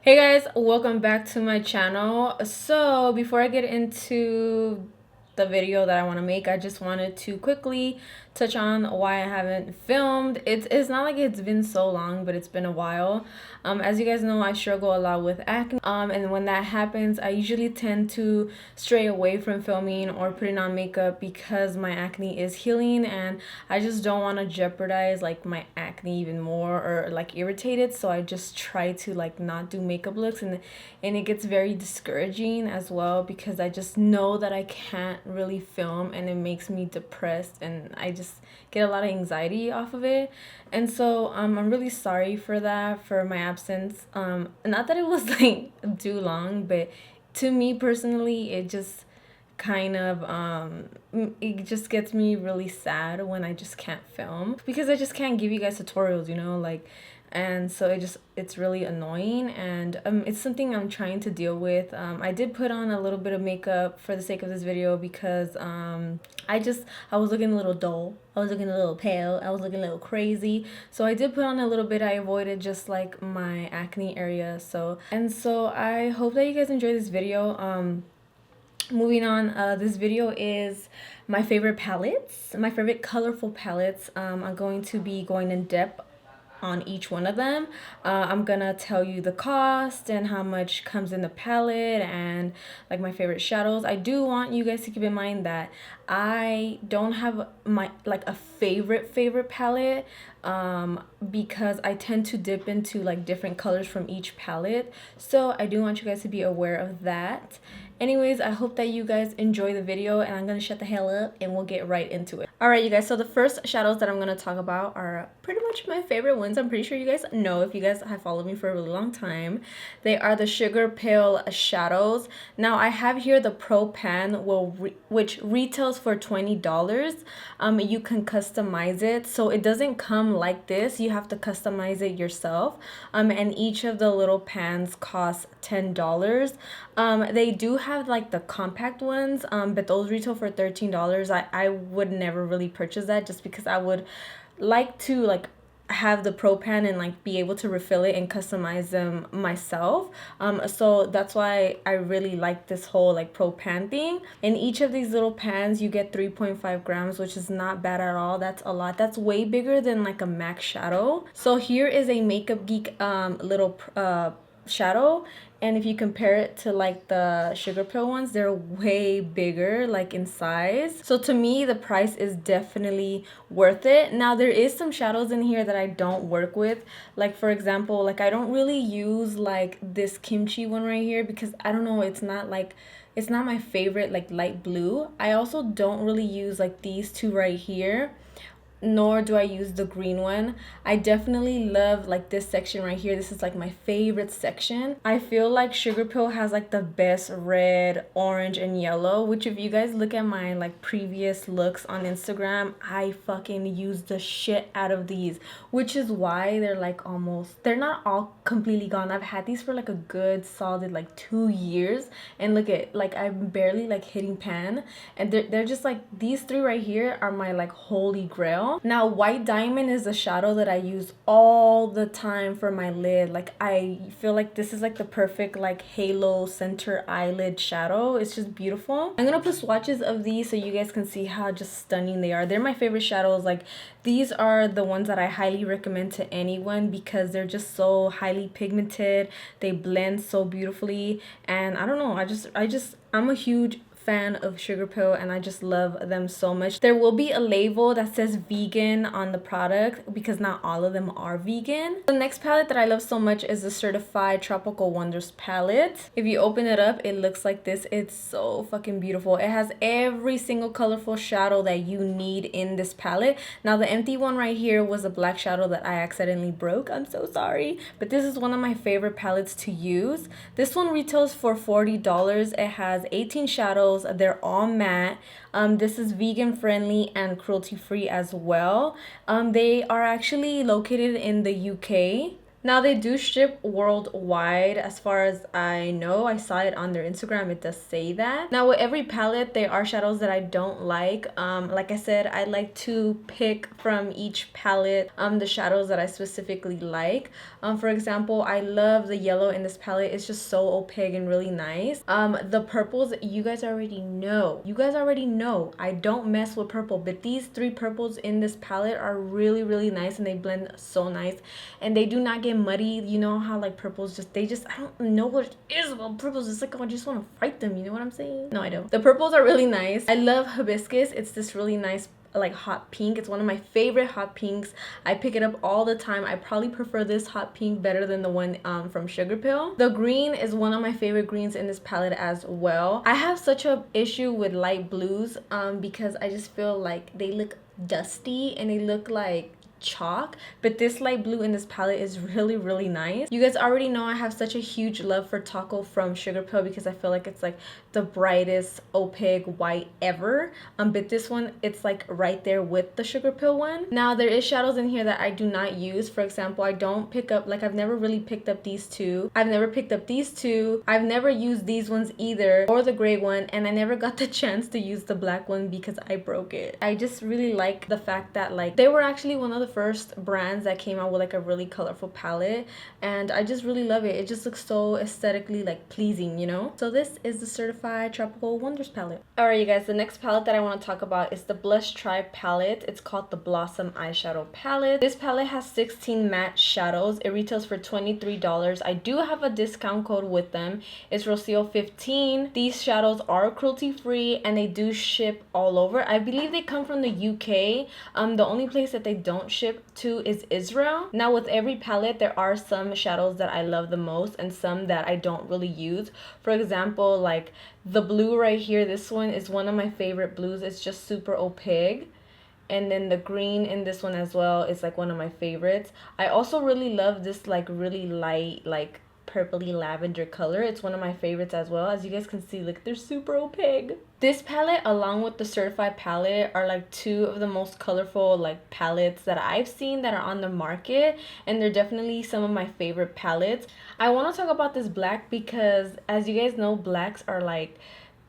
Hey guys, welcome back to my channel. So before I get into the video that I want to make, I just wanted to quickly touch on why I haven't filmed. It's not like it's been so long, but it's been a while. As you guys know, I struggle a lot with acne. And when that happens, I usually tend to stray away from filming or putting on makeup because my acne is healing and I just don't want to jeopardize like my acne even more or like irritate it. So I just try to like not do makeup looks, and it gets very discouraging as well because I just know that I can't really film and it makes me depressed and I just get a lot of anxiety off of it. And so I'm really sorry for that, for my absence. Not that it was like too long, but to me personally it just kind of it just gets me really sad when I just can't film because I just can't give you guys tutorials, like. And so it's really annoying, and it's something I'm trying to deal with. I did put on a little bit of makeup for the sake of this video because I was looking a little dull, I was looking a little pale, I was looking a little crazy, so I did put on a little bit. I avoided just like my acne area. So I hope that you guys enjoy this video. Moving on, this video is my favorite palettes, my favorite colorful palettes. I'm going to be going in depth on each one of them. I'm gonna tell you the cost and how much comes in the palette and like my favorite shadows. I do want you guys to keep in mind that I don't have my like a favorite palette because I tend to dip into like different colors from each palette. So I do want you guys to be aware of that. Anyways, I hope that you guys enjoy the video, and I'm gonna shut the hell up and we'll get right into it. Alright you guys, so the first shadows that I'm gonna talk about are pretty much my favorite ones. I'm pretty sure you guys know if you guys have followed me for a really long time. They are the Sugarpill Shadows. Now I have here the Pro Pan, which retails for $20. You can customize it, so it doesn't come like this. You have to customize it yourself. And each of the little pans costs $10. They do have like the compact ones, but those retail for $13. I would never really purchase that just because I would like to like have the Pro Pan and like be able to refill it and customize them myself. So that's why I really like this whole like Pro Pan thing. In each of these little pans you get 3.5 grams, which is not bad at all. That's a lot. That's way bigger than like a MAC shadow. So here is a Makeup Geek little shadow, and if you compare it to like the Sugarpill ones, they're way bigger like in size. So to me the price is definitely worth it. Now there is some shadows in here that I don't work with, like for example, like I don't really use like this kimchi one right here because I don't know, it's not my favorite like light blue. I also don't really use like these two right here, nor do I use the green one. I definitely love like this section right here. This is like my favorite section. I feel like Sugarpill has like the best red, orange, and yellow, which if you guys look at my like previous looks on Instagram, I fucking use the shit out of these, which is why they're like they're not all completely gone. I've had these for like a good solid like 2 years, and look at like I'm barely like hitting pan, and they're just like these three right here are my like holy grail. Now White Diamond is a shadow that I use all the time for my lid. Like I feel like this is like the perfect like halo center eyelid shadow. It's just beautiful. I'm gonna put swatches of these so you guys can see how just stunning they are. They're my favorite shadows. Like these are the ones that I highly recommend to anyone because they're just so highly pigmented. They blend so beautifully, and I don't know, I'm a huge fan of Sugarpill and I just love them so much. There will be a label that says vegan on the product because not all of them are vegan. The next palette that I love so much is the Certifeye Tropical Wonders palette. If you open it up, it looks like this. It's so fucking beautiful. It has every single colorful shadow that you need in this palette. Now the empty one right here was a black shadow that I accidentally broke. I'm so sorry, but this is one of my favorite palettes to use. This one retails for $40. It has 18 shadows. They're all matte. This is vegan friendly and cruelty free as well. They are actually located in the UK. Now they do ship worldwide as far as I know. I saw it on their Instagram, it does say that. Now with every palette there are shadows that I don't like I said, I like to pick from each palette the shadows that I specifically like. For example, I love the yellow in this palette. It's just so opaque and really nice. The purples, you guys already know I don't mess with purple, but these three purples in this palette are really, really nice, and they blend so nice, and they do not get muddy. You know how like purples just I don't know what it is about purples. It's like, oh, I just want to fight them, you know what I'm saying? No, I don't. The purples are really nice. I love hibiscus. It's this really nice like hot pink. It's one of my favorite hot pinks. I pick it up all the time. I probably prefer this hot pink better than the one from Sugarpill. The green is one of my favorite greens in this palette as well. I have such a issue with light blues because I just feel like they look dusty and they look like chalk, but this light blue in this palette is really, really nice. You guys already know I have such a huge love for Taco from Sugarpill because I feel like it's like the brightest opaque white ever, but this one, it's like right there with the Sugarpill one. Now there is shadows in here that I do not use. For example, I don't pick up, like I've never really picked up these two. I've never picked up these two. I've never used these ones either, or the gray one, and I never got the chance to use the black one because I broke it. I just really like the fact that like they were actually one of the first brands that came out with like a really colorful palette, and I just really love it. It just looks so aesthetically like pleasing, you know? So this is the Certified Tropical Wonders palette. Alright you guys, the next palette that I want to talk about is the Blushtribe palette. It's called the Blossom Eyeshadow Palette. This palette has 16 matte shadows. It retails for $23. I do have a discount code with them. It's Rocio 15. These shadows are cruelty free and they do ship all over. I believe they come from the UK. The only place that they don't ship to is Israel. Now with every palette there are some shadows that I love the most and some that I don't really use. For example, like the blue right here, this one is one of my favorite blues. It's just super opaque. And then the green in this one as well is like one of my favorites. I also really love this like really light like purpley lavender color. It's one of my favorites as well. As you guys can see, like they're super opaque. This palette along with the Certified palette are like two of the most colorful like palettes that I've seen that are on the market, and they're definitely some of my favorite palettes. I want to talk about this black because as you guys know, blacks are like,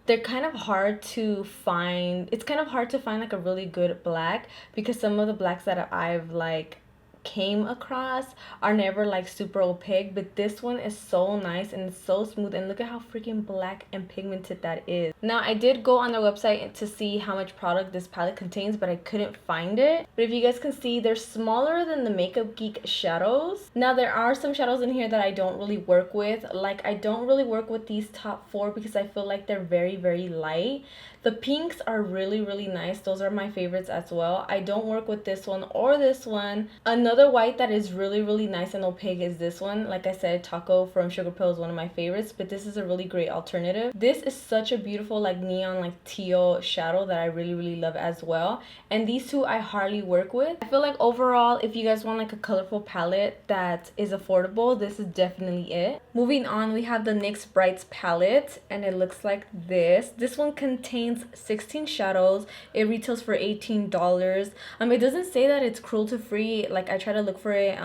they're kind of hard to find. It's kind of hard to find like a really good black because some of the blacks that I've like came across are never like super opaque, but this one is so nice and it's so smooth, and look at how freaking black and pigmented that is. Now I did go on their website to see how much product this palette contains, but I couldn't find it. But if you guys can see, they're smaller than the Makeup Geek shadows. Now there are some shadows in here that I don't really work with. Like I don't really work with these top four because I feel like they're very, very light. The pinks are really, really nice. Those are my favorites as well. I don't work with this one or this one. Another white that is really, really nice and opaque is this one. Like I said, Taco from Sugarpill is one of my favorites, but this is a really great alternative. This is such a beautiful like neon like teal shadow that I really, really love as well. And these two I hardly work with. I feel like overall, if you guys want like a colorful palette that is affordable, this is definitely it. Moving on, we have the NYX Brights palette, and it looks like this. This one contains 16 shadows. It retails for $18. It doesn't say that it's cruelty free. Like I try to look for it,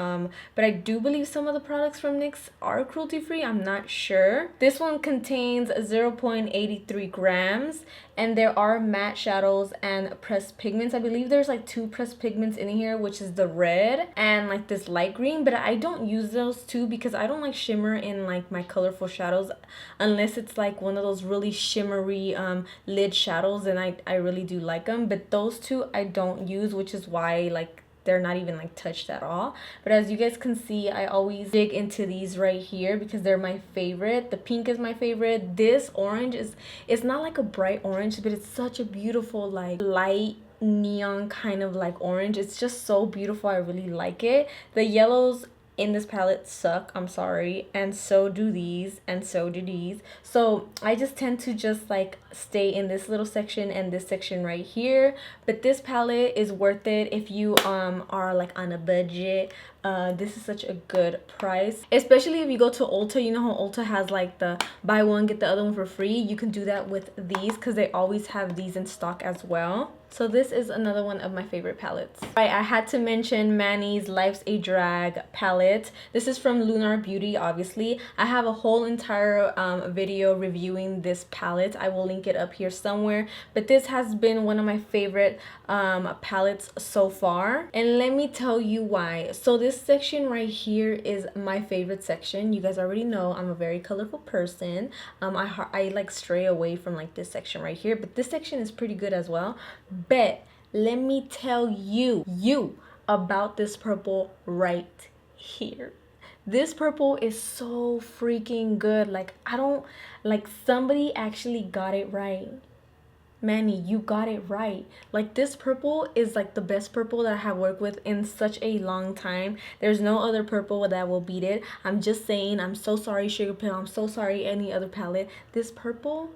but I do believe some of the products from NYX are cruelty free. I'm not sure. This one contains 0.83 grams, and there are matte shadows and pressed pigments. I believe there's like two pressed pigments in here, which is the red and like this light green, but I don't use those two because I don't like shimmer in like my colorful shadows unless it's like one of those really shimmery lid shadows, and I really do like them. But those two I don't use, which is why like they're not even like touched at all. But as you guys can see, I always dig into these right here because they're my favorite. The pink is my favorite. This orange is, it's not like a bright orange, but it's such a beautiful like light neon kind of like orange. It's just so beautiful. I really like it. The yellows in this palette suck, I'm sorry, and so do these, and so do these. So I just tend to just like stay in this little section and this section right here. But this palette is worth it if you are like on a budget. This is such a good price, especially if you go to Ulta. You know how Ulta has like the buy one get the other one for free? You can do that with these because they always have these in stock as well. So this is another one of my favorite palettes. Right, I had to mention Manny's Life's a Drag palette. This is from Lunar Beauty, obviously. I have a whole entire video reviewing this palette. I will link it up here somewhere. But this has been one of my favorite palettes so far. And let me tell you why. So this section right here is my favorite section. You guys already know I'm a very colorful person. I like stray away from like this section right here. But this section is pretty good as well. But let me tell you about this purple right here. This purple is so freaking good. Like, I don't, like, somebody actually got it right. Manny, you got it right. Like, this purple is like the best purple that I have worked with in such a long time. There's no other purple that will beat it. I'm just saying, I'm so sorry, Sugarpill. I'm so sorry, any other palette. This purple,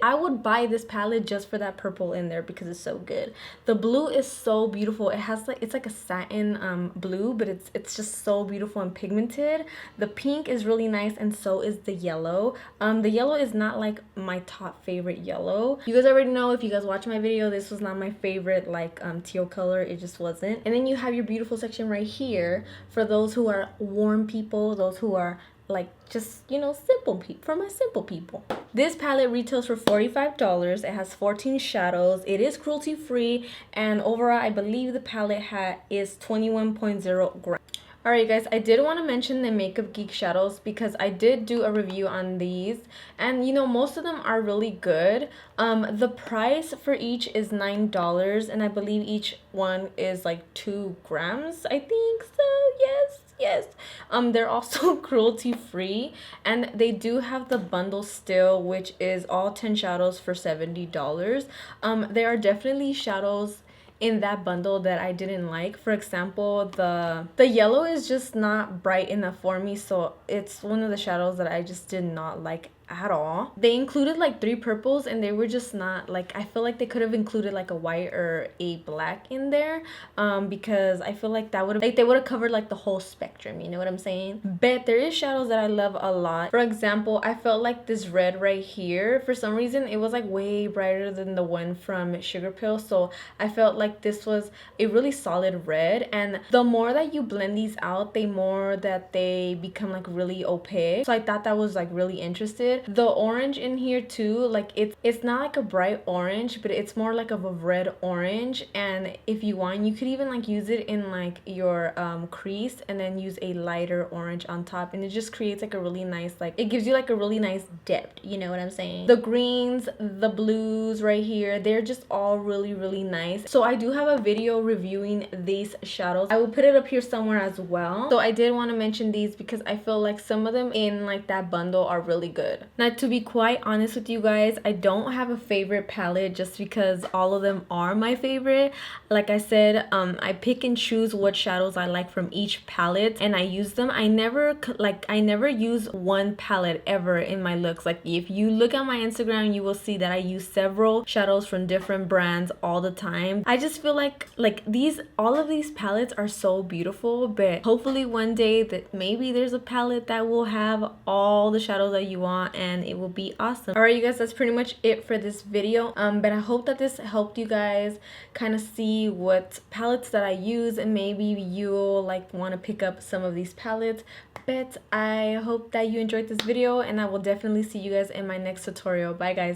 I would buy this palette just for that purple in there because it's so good. The blue is so beautiful. It has like, it's like a satin blue, but it's just so beautiful and pigmented. The pink is really nice, and so is the yellow. The yellow is not like my top favorite yellow. You guys already know, if you guys watch my video, this was not my favorite like teal color. It just wasn't. And then you have your beautiful section right here for those who are warm people, those who are like just, you know, simple people, for my simple people. This palette retails for $45. It has 14 shadows. It is cruelty free, and overall I believe the palette is 21.0 grams. Alright guys, I did want to mention the Makeup Geek shadows because I did do a review on these, and you know, most of them are really good. The price for each is $9, and I believe each one is like 2 grams, I think so. Yes. They're also cruelty free, and they do have the bundle still, which is all 10 shadows for $70. There are definitely shadows in that bundle that I didn't like. For example, the yellow is just not bright enough for me, so it's one of the shadows that I just did not like at all. They included like 3 purples, and they were just not like, I feel like they could have included like a white or a black in there, because I feel like that would have, like, they would have covered like the whole spectrum, you know what I'm saying? But there is shadows that I love a lot. For example, I felt like this red right here, for some reason it was like way brighter than the one from Sugarpill, so I felt like this was a really solid red, and the more that you blend these out, the more that they become like really opaque. So I thought that was like really interesting. The orange in here too, like it's not like a bright orange, but it's more like of a red orange, and if you want, you could even like use it in like your crease, and then use a lighter orange on top, and it just creates like a really nice, like, it gives you like a really nice depth, you know what I'm saying? The greens, the blues right here, they're just all really nice. So I do have a video reviewing these shadows. I will put it up here somewhere as well. So I did want to mention these because I feel like some of them in like that bundle are really good. Now, to be quite honest with you guys, I don't have a favorite palette just because all of them are my favorite. Like I said, I pick and choose what shadows I like from each palette, and I use them. I never use one palette ever in my looks. Like, if you look at my Instagram, you will see that I use several shadows from different brands all the time. I just feel like all of these palettes are so beautiful, but hopefully one day that maybe there's a palette that will have all the shadows that you want, and it will be awesome. All right, you guys, that's pretty much it for this video. But I hope that this helped you guys kind of see what palettes that I use, and maybe you'll like want to pick up some of these palettes. But I hope that you enjoyed this video, and I will definitely see you guys in my next tutorial. Bye guys.